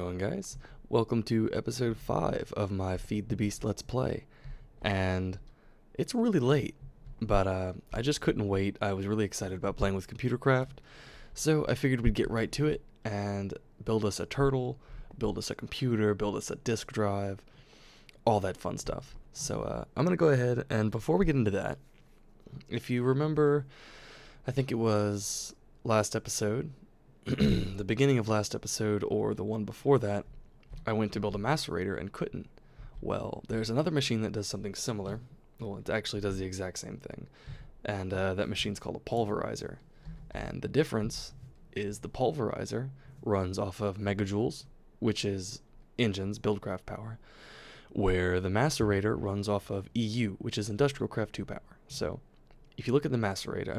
going, guys? Welcome to episode 5 of my Feed the Beast Let's Play. And it's really late, but I just couldn't wait. I was really excited about playing with computer craft, so I figured we'd get right to it and build us a turtle, build us a computer, build us a disk drive, all that fun stuff. So I'm going to go ahead, and before we get into that, if you remember, I think it was last episode, the beginning of last episode or the one before that, I went to build a macerator and couldn't. Well, there's another machine that does something similar. Well, it actually does the exact same thing. And that machine's called a pulverizer. And the difference is the pulverizer runs off of megajoules, which is engines, buildcraft power, where the macerator runs off of EU, which is industrial craft 2 power. So if you look at the macerator,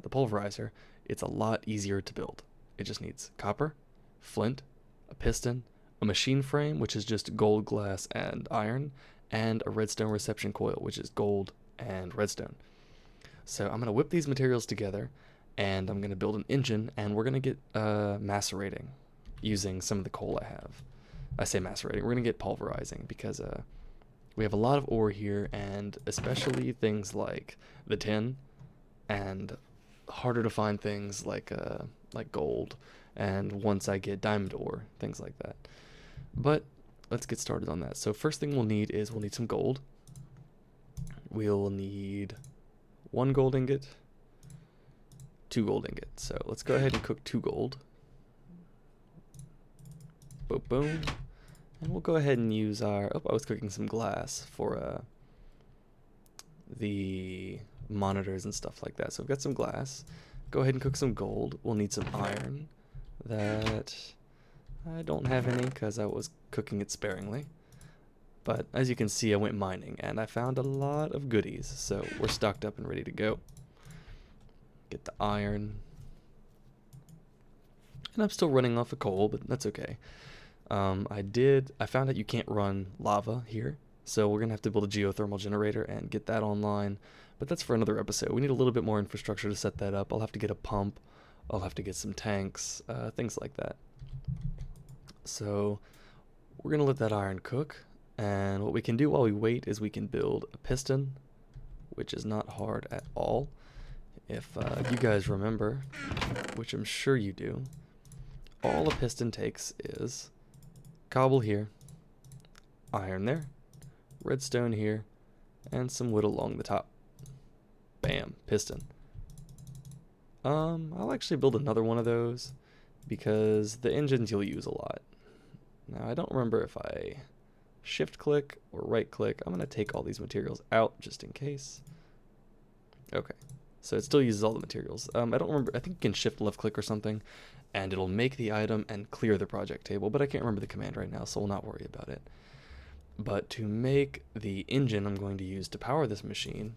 the pulverizer, it's a lot easier to build. It just needs copper, flint, a piston, a machine frame, which is just gold, glass, and iron, and a redstone reception coil, which is gold and redstone. So I'm going to whip these materials together, and I'm going to build an engine, and we're going to get macerating using some of the coal I have. I say macerating, we're going to get pulverizing, because we have a lot of ore here, and especially things like the tin, and harder to find things like gold, and once I get diamond ore, things like that. But let's get started on that. So first thing we'll need some gold. We'll need 1 gold ingot, 2 gold ingots. So let's go ahead and cook 2 gold. Boom, boom. And we'll go ahead and use our, I was cooking some glass for the monitors and stuff like that. So we've got some glass. Go ahead and cook some gold. We'll need some iron that I don't have any because I was cooking it sparingly. But as you can see, I went mining and I found a lot of goodies. So we're stocked up and ready to go. Get the iron. And I'm still running off of coal, but that's okay. I found out you can't run lava here. So we're going to have to build a geothermal generator and get that online. But that's for another episode. We need a little bit more infrastructure to set that up. I'll have to get a pump. I'll have to get some tanks, things like that. So we're going to let that iron cook. And what we can do while we wait is we can build a piston, which is not hard at all. If you guys remember, which I'm sure you do, all a piston takes is cobble here, iron there, redstone here, and some wood along the top. Bam, piston. I'll actually build another one of those because the engines you'll use a lot. Now, I don't remember if I shift click or right click. I'm going to take all these materials out just in case. Okay, so it still uses all the materials. I don't remember. I think you can shift left click or something, and it'll make the item and clear the project table, but I can't remember the command right now, so we'll not worry about it. But to make the engine I'm going to use to power this machine,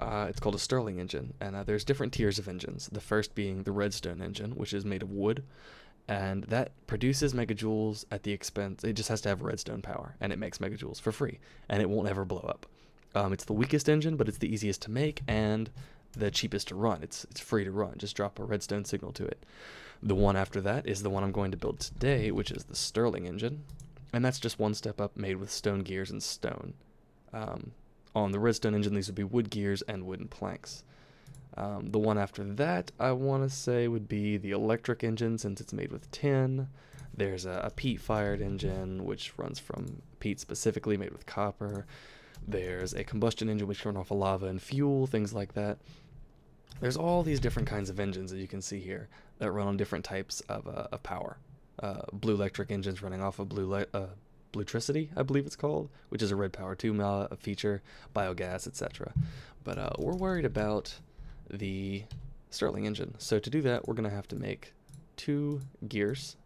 it's called a Stirling engine, and there's different tiers of engines. The first being the redstone engine, which is made of wood, and that produces megajoules at the expense. It just has to have redstone power, and it makes megajoules for free, and it won't ever blow up. It's the weakest engine, but it's the easiest to make and the cheapest to run. It's free to run. Just drop a redstone signal to it. The one after that is the one I'm going to build today, which is the Stirling engine, and that's just one step up, made with stone gears and stone. On the redstone engine, these would be wood gears and wooden planks. The one after that, I want to say, would be the electric engine, since it's made with tin. There's a peat-fired engine, which runs from peat specifically, made with copper. There's a combustion engine, which can run off of lava and fuel, things like that. There's all these different kinds of engines that you can see here that run on different types of power. Blue electric engines running off of Bluetricity, I believe it's called, which is a red power 2 feature, biogas, etc. But we're worried about the Stirling engine. So to do that, we're going to have to make 2 gears,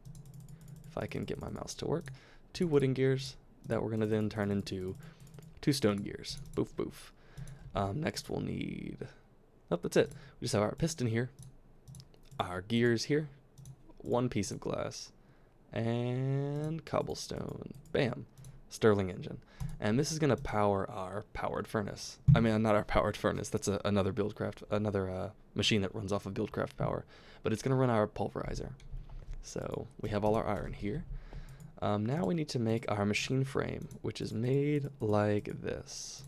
if I can get my mouse to work, 2 wooden gears that we're going to then turn into 2 stone gears. Boof, boof. Next we'll need, that's it. We just have our piston here, our gears here, 1 piece of glass, and cobblestone. Bam. Stirling engine. And this is going to power our powered furnace. I mean, not our powered furnace. That's another machine that runs off of buildcraft power. But it's going to run our pulverizer. So we have all our iron here. Now we need to make our machine frame, which is made like this.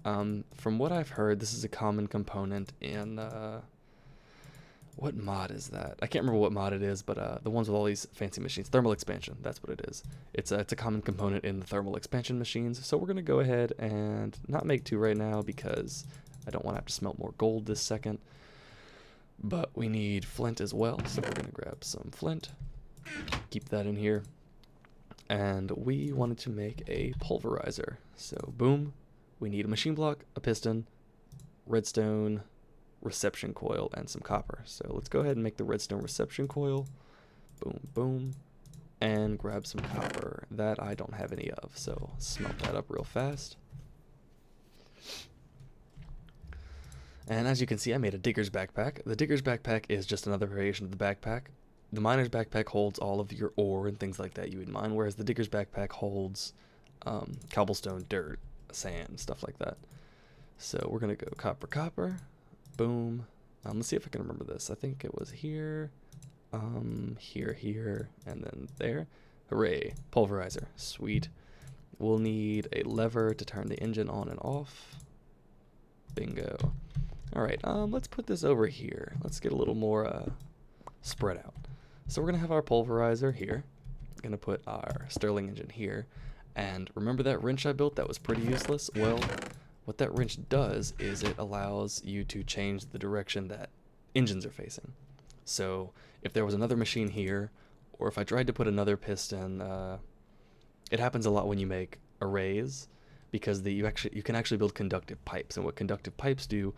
From what I've heard, this is a common component in, what mod is that? I can't remember what mod it is, but the ones with all these fancy machines. Thermal expansion, that's what it is. It's a common component in the thermal expansion machines, so we're going to go ahead and not make 2 right now because I don't want to have to smelt more gold this second. But we need flint as well, so we're going to grab some flint, keep that in here. And we wanted to make a pulverizer, so boom. We need a machine block, a piston, redstone, reception coil, and some copper. So let's go ahead and make the redstone reception coil. Boom, boom. And grab some copper. That I don't have any of, so smelt that up real fast. And as you can see, I made a digger's backpack. The digger's backpack is just another variation of the backpack. The miner's backpack holds all of your ore and things like that you would mine, whereas the digger's backpack holds cobblestone, dirt, sand, stuff like that. So we're gonna go copper, copper, boom. Let's see if I can remember this. I think it was here, here, and then there. Hooray, pulverizer, sweet. We'll need a lever to turn the engine on and off. Bingo. All right, let's put this over here. Let's get a little more spread out. So we're gonna have our pulverizer here. Gonna put our Stirling engine here. And remember that wrench I built that was pretty useless? Well, what that wrench does is it allows you to change the direction that engines are facing. So if there was another machine here, or if I tried to put another piston, it happens a lot when you make arrays, because you can actually build conductive pipes. And what conductive pipes do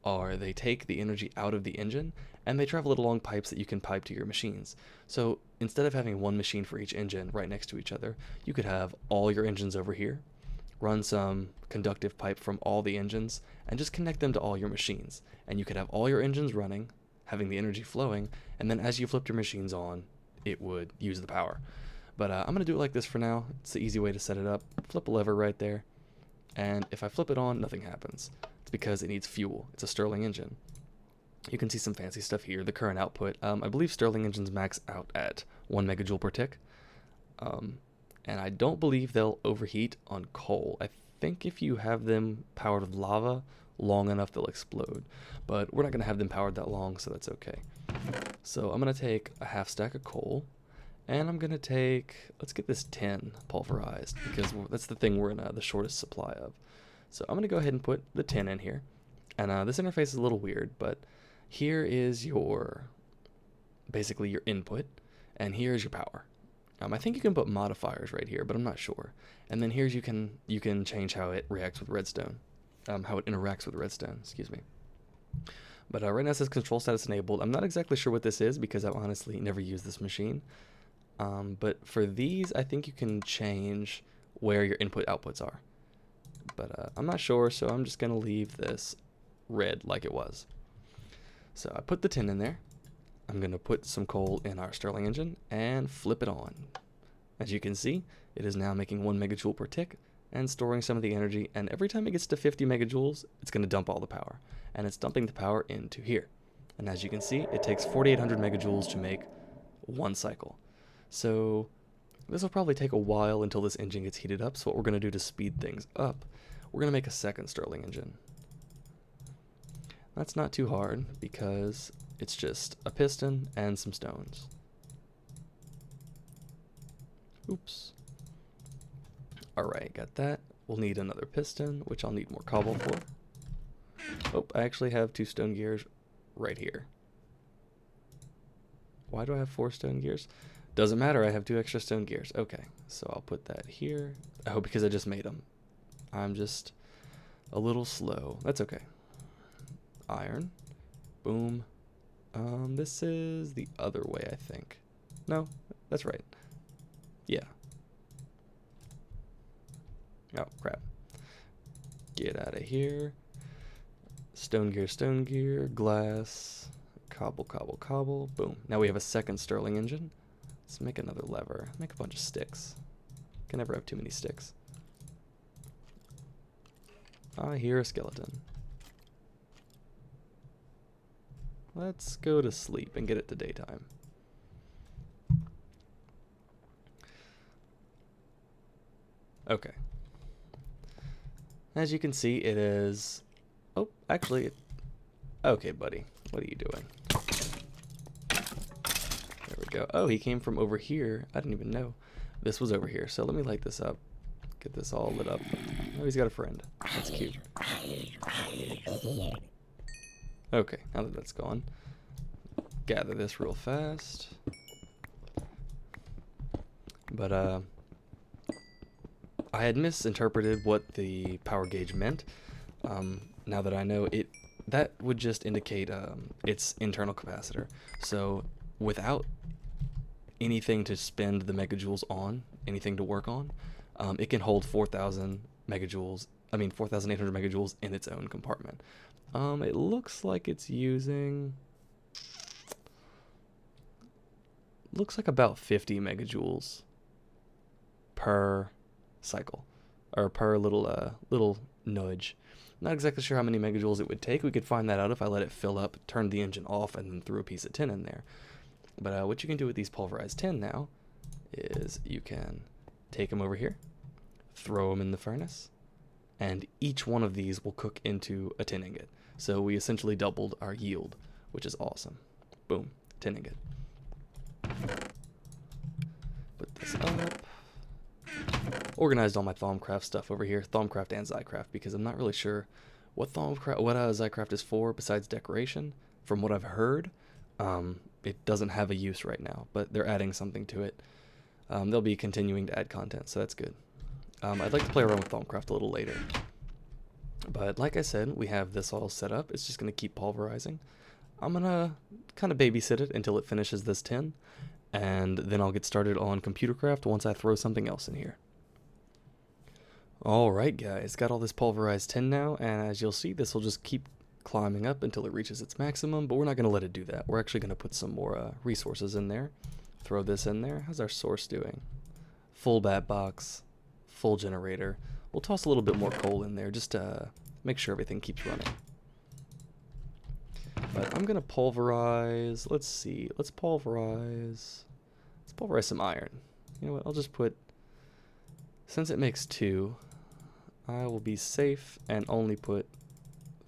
are they take the energy out of the engine and they travel it along pipes that you can pipe to your machines. So instead of having one machine for each engine right next to each other, you could have all your engines over here, run some conductive pipe from all the engines, and just connect them to all your machines. And you could have all your engines running, having the energy flowing, and then as you flipped your machines on, it would use the power. But I'm going to do it like this for now. It's the easy way to set it up. Flip a lever right there, and if I flip it on, nothing happens. It's because it needs fuel. It's a Stirling engine. You can see some fancy stuff here. The current output. I believe Stirling engines max out at 1 megajoule per tick. And I don't believe they'll overheat on coal. I think if you have them powered with lava long enough, they'll explode. But we're not going to have them powered that long, so that's okay. So I'm going to take a half stack of coal, and I'm going to take, let's get this tin pulverized, because that's the thing we're in the shortest supply of. So I'm going to go ahead and put the tin in here. And this interface is a little weird, but here is basically your input, and here's your power. I think you can put modifiers right here, but I'm not sure. And then here's you can change how it reacts with redstone, how it interacts with redstone, excuse me. But right now it says control status enabled. I'm not exactly sure what this is because I've honestly never used this machine. But for these, I think you can change where your input outputs are. But I'm not sure, so I'm just gonna leave this red like it was. So I put the tin in there. I'm going to put some coal in our Stirling engine and flip it on. As you can see, it is now making 1 megajoule per tick and storing some of the energy, and every time it gets to 50 megajoules, it's going to dump all the power. And it's dumping the power into here. And as you can see, it takes 4,800 megajoules to make 1 cycle. So this will probably take a while until this engine gets heated up, so what we're going to do to speed things up, we're going to make a second Stirling engine. That's not too hard because it's just a piston and some stones. Oops. Alright, got that. We'll need another piston, which I'll need more cobble for. Oh, I actually have 2 stone gears right here. Why do I have 4 stone gears? Doesn't matter, I have 2 extra stone gears. Okay, so I'll put that here. Oh, because I just made them. I'm just a little slow. That's okay. Iron. Boom. This is the other way, I think. No, that's right. Yeah. Oh, crap. Get out of here. Stone gear, glass, cobble, cobble, cobble. Boom. Now we have a second Stirling engine. Let's make another lever. Make a bunch of sticks. Can never have too many sticks. I hear a skeleton. Let's go to sleep and get it to daytime. Okay. As you can see, it is... Oh, actually... Okay, buddy. What are you doing? There we go. Oh, he came from over here. I didn't even know this was over here. So let me light this up. Get this all lit up. Oh, he's got a friend. That's cute. Okay, now that that's gone, gather this real fast. But I had misinterpreted what the power gauge meant. Now that I know it, that would just indicate its internal capacitor. So without anything to spend the megajoules on, anything to work on, it can hold 4,000 megajoules. I mean 4,800 megajoules in its own compartment. It looks like it's using. Looks like about 50 megajoules per cycle, or per little nudge. Not exactly sure how many megajoules it would take. We could find that out if I let it fill up, turned the engine off, and then threw a piece of tin in there. But what you can do with these pulverized tin now is you can take them over here, throw them in the furnace, and each one of these will cook into a tin ingot. So we essentially doubled our yield, which is awesome. Boom, tin ingot. Put this up. Organized all my Thaumcraft stuff over here, Thaumcraft and Zycraft, because I'm not really sure what Zycraft is for besides decoration. From what I've heard, it doesn't have a use right now, but they're adding something to it. They'll be continuing to add content, so that's good. I'd like to play around with Thaumcraft a little later. But like I said, we have this all set up. It's just going to keep pulverizing. I'm going to kind of babysit it until it finishes this tin, and then I'll get started on ComputerCraft once I throw something else in here. Alright guys, got all this pulverized tin now, and as you'll see, this will just keep climbing up until it reaches its maximum, but we're not going to let it do that. We're actually going to put some more resources in there. Throw this in there. How's our source doing? Full bat box, full generator. We'll toss a little bit more coal in there just to make sure everything keeps running. But I'm going to pulverize, let's see, let's pulverize some iron. You know what, I'll just put, since it makes 2, I will be safe and only put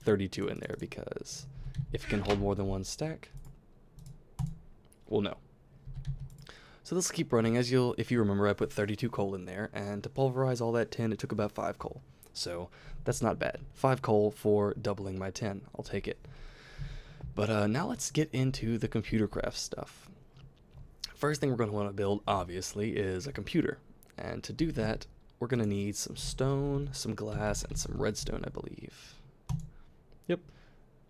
32 in there, because if it can hold more than one stack, we'll know. So this will keep running. If you remember, I put 32 coal in there, and to pulverize all that tin, it took about 5 coal. So that's not bad. 5 coal for doubling my tin. I'll take it. But now let's get into the ComputerCraft stuff. First thing we're going to want to build, obviously, is a computer. And to do that, we're going to need some stone, some glass, and some redstone, I believe. Yep.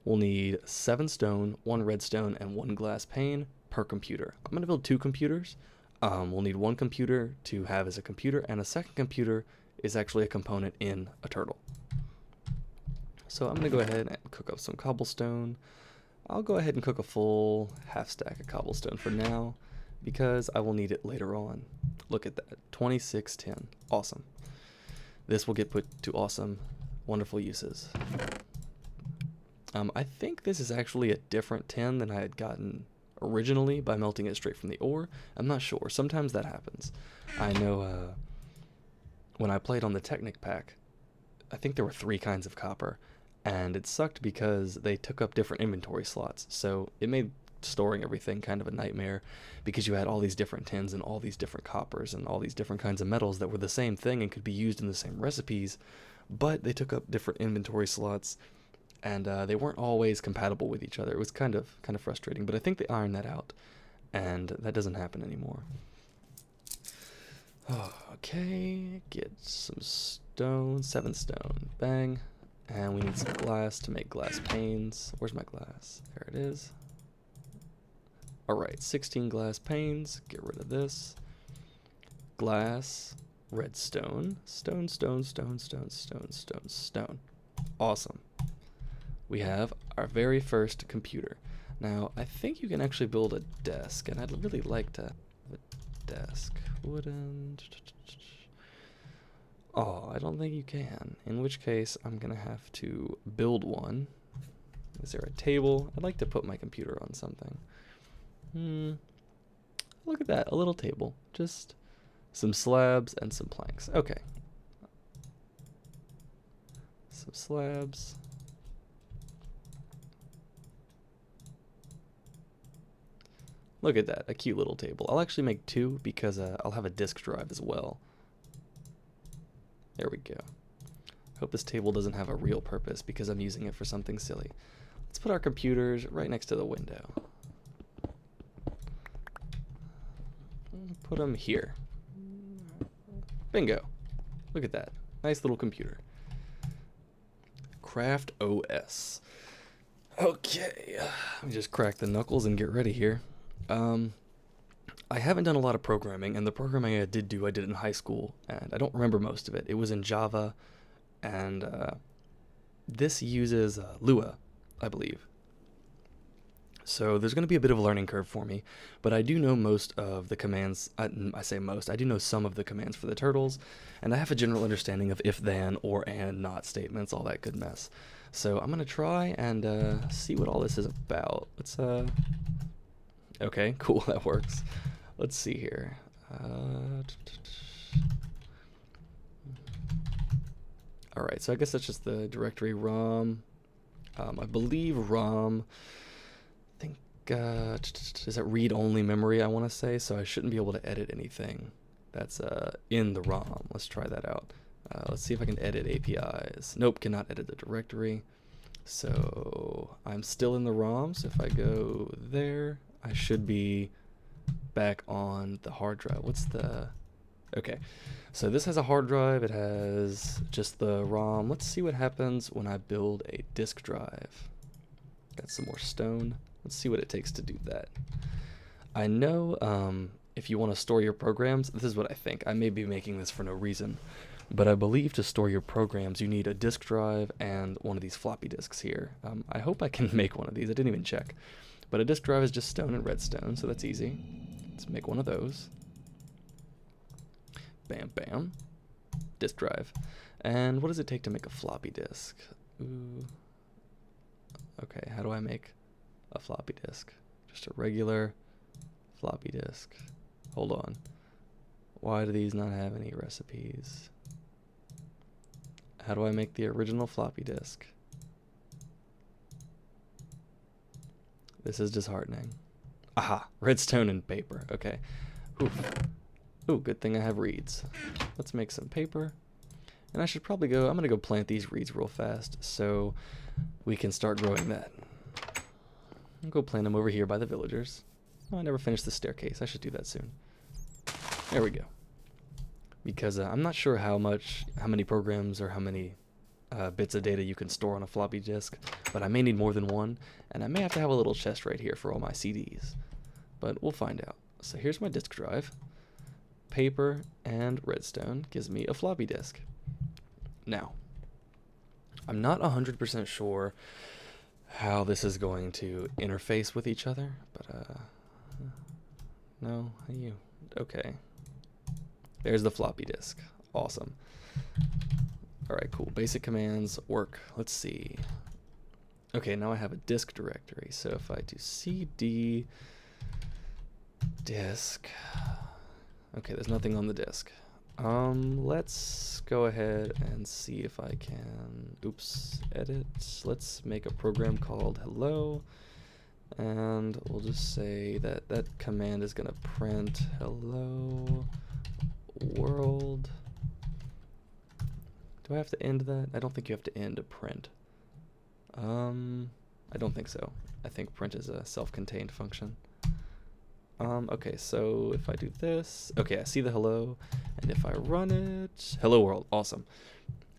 We'll need 7 stone, 1 redstone, and 1 glass pane per computer. I'm going to build 2 computers. We'll need 1 computer to have as a computer, and a second computer is actually a component in a turtle. So I'm going to go ahead and cook up some cobblestone. I'll go ahead and cook a full half stack of cobblestone for now, because I will need it later on. Look at that, 26 tin. Awesome. This will get put to awesome, wonderful uses. I think this is actually a different tin than I had gotten originally by melting it straight from the ore. I'm not sure. Sometimes that happens. I know when I played on the Technic pack, I think there were 3 kinds of copper, and it sucked because they took up different inventory slots. So it made storing everything kind of a nightmare, because you had all these different tins and all these different coppers and all these different kinds of metals that were the same thing and could be used in the same recipes, but they took up different inventory slots, and they weren't always compatible with each other. It was kind of frustrating, but I think they ironed that out, and that doesn't happen anymore. Okay, get some stone, 7 stone, bang, and we need some glass to make glass panes. Where's my glass? There it is. Alright, 16 glass panes, get rid of this. Glass, redstone, stone, stone, stone, stone, stone, stone, stone. Awesome. We have our very first computer. Now, I think you can actually build a desk, and I'd really like to have a desk. Wooden. Oh, I don't think you can. In which case, I'm gonna have to build one. Is there a table? I'd like to put my computer on something. Look at that, a little table. Just some slabs and some planks. Okay. up slabs. Look at that, a cute little table. I'll actually make 2 because I'll have a disk drive as well. There we go. Hope this table doesn't have a real purpose because I'm using it for something silly. Let's put our computers right next to the window. Put them here. Bingo. Look at that. Nice little computer. Craft OS. Okay. Let me just crack the knuckles and get ready here. I haven't done a lot of programming, and the programming I did do, I did in high school, and I don't remember most of it. It was in Java, and this uses Lua, I believe. So there's going to be a bit of a learning curve for me, but I do know most of the commands. I say most, I do know some of the commands for the turtles, and I have a general understanding of if, then, or, and, not statements, all that good mess. So I'm going to try and see what all this is about. Let's, okay, cool, that works. Let's see here. Alright, so I guess that's just the directory ROM. I believe ROM, is that read-only memory, I want to say, so I shouldn't be able to edit anything that's in the ROM. Let's try that out. Let's see if I can edit APIs. Nope, cannot edit the directory. So I'm still in the ROM, so if I go there, I should be back on the hard drive. What's the... Okay, so this has a hard drive, it has just the ROM. Let's see what happens when I build a disk drive. Got some more stone. Let's see what it takes to do that. I know if you want to store your programs, this is what I think. I may be making this for no reason, but I believe to store your programs you need a disk drive and one of these floppy disks here. I hope I can make one of these. I didn't even check. But a disk drive is just stone and redstone, so that's easy. Let's make one of those. Bam, bam. Disk drive. And what does it take to make a floppy disk? Ooh. Okay, how do I make a floppy disk? Just a regular floppy disk. Hold on. Why do these not have any recipes? How do I make the original floppy disk? This is disheartening. Aha, redstone and paper. Okay. Oof. Ooh, good thing I have reeds. Let's make some paper. And I should probably go, I'm going to go plant these reeds real fast so we can start growing that. I'll go plant them over here by the villagers. Oh, I never finished the staircase. I should do that soon. There we go. Because I'm not sure how many programs or how many bits of data you can store on a floppy disk, but I may need more than one, and I may have to have a little chest right here for all my CDs. But we'll find out. So here's my disk drive. Paper and redstone gives me a floppy disk. Now, I'm not 100% sure how this is going to interface with each other, but no, okay. There's the floppy disk. Awesome. Alright, cool. Basic commands work. Let's see. Okay, now I have a disk directory. So if I do cd disk, okay, there's nothing on the disk. Let's go ahead and see if I can, oops, edit. Let's make a program called hello, and we'll just say that that command is going to print hello world. Do I have to end that? I don't think you have to end a print. I don't think so. I think print is a self-contained function. Okay, so if I do this, okay, I see the hello, and if I run it, hello world, awesome.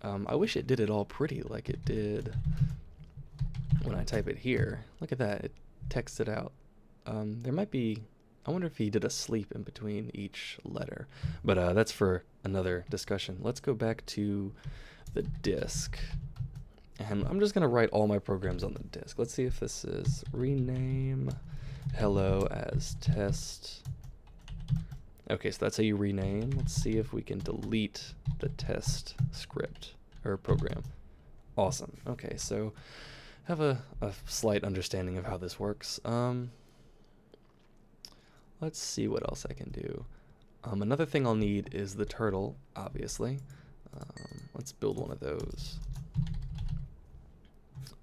I wish it did it all pretty like it did when I type it here. Look at that, it texts it out. There might be, I wonder if he did a sleep in between each letter, but that's for another discussion. Let's go back to the disk, and I'm just gonna write all my programs on the disk. Let's see if this is rename hello as test. Okay, so that's how you rename. Let's see if we can delete the test script or program. Awesome. Okay, so have a slight understanding of how this works. Let's see what else I can do. Another thing I'll need is the turtle, obviously. Let's build one of those.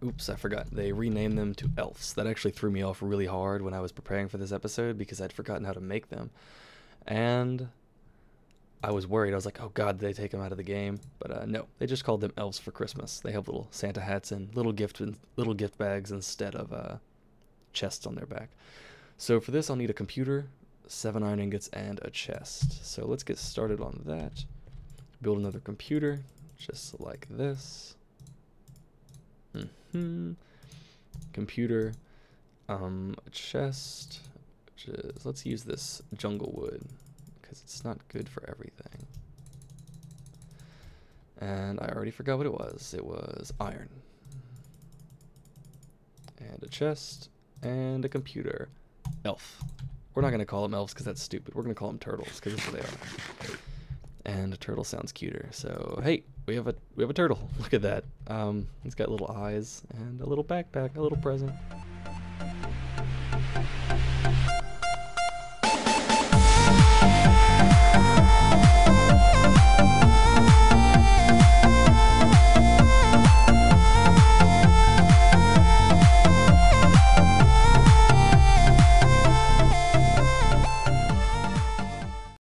Oops, I forgot. They renamed them to elves. That actually threw me off really hard when I was preparing for this episode because I'd forgotten how to make them. And I was worried. I was like, oh god, did they take them out of the game? But no, they just called them elves for Christmas. They have little Santa hats and little gift bags instead of chests on their back. So for this, I'll need a computer, 7 iron ingots, and a chest. So let's get started on that. Build another computer, just like this. Computer, a chest, which is, let's use this jungle wood because it's not good for everything. And I already forgot what it was. It was iron. And a chest, and a computer. Elf. We're not going to call them elves because that's stupid. We're going to call them turtles because that's what they are. And a turtle sounds cuter. So, hey, we have a turtle. Look at that. It's got little eyes and a little backpack, a little present.